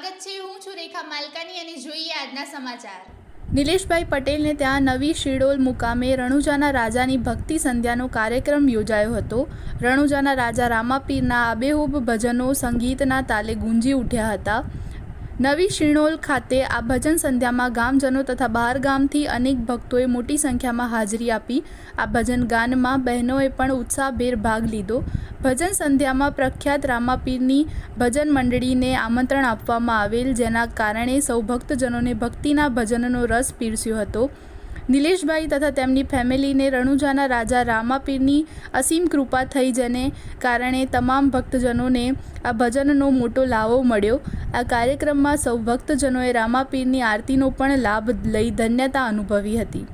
સ્વાગત છે। હું છું રેખા માલકાની અને જોઈએ આજના સમાચાર। નિલેશભાઈ પટેલને ત્યાં નવી શિડોલ મુકામે રણુજાના રાજાની ભક્તિ સંધ્યાનો કાર્યક્રમ યોજાયો હતો। રણુજાના રાજા રામાપીરના આબેહૂબ ભજનો સંગીતના તાલે ગુંજી ઉઠ્યા હતા। નવી શિણોલ ખાતે આ ભજન સંધ્યામાં ગામજનો તથા બહાર ગામથી અનેક ભક્તોએ મોટી સંખ્યામાં હાજરી આપી। આ ભજન ગાનમાં બહેનોએ પણ ઉત્સાહભેર ભાગ લીધો। ભજન સંધ્યામાં પ્રખ્યાત રામાપીરની ભજન મંડળીને આમંત્રણ આપવામાં આવેલ, જેના કારણે સૌ ભક્તજનોને ભક્તિના ભજનનો રસ પીરસ્યો હતો। નિલેશભાઈ તથા તેમની ફેમિલીને રણુજાના રાજા રામાપીરની અસીમ કૃપા થઈ, જેને કારણે તમામ ભક્તજનોને આ ભજનનો મોટો લાવો મળ્યો। આ કાર્યક્રમમાં સૌ ભક્તજનોએ રામાપીરની આરતીનો પણ લાભ લઈ ધન્યતા અનુભવી હતી।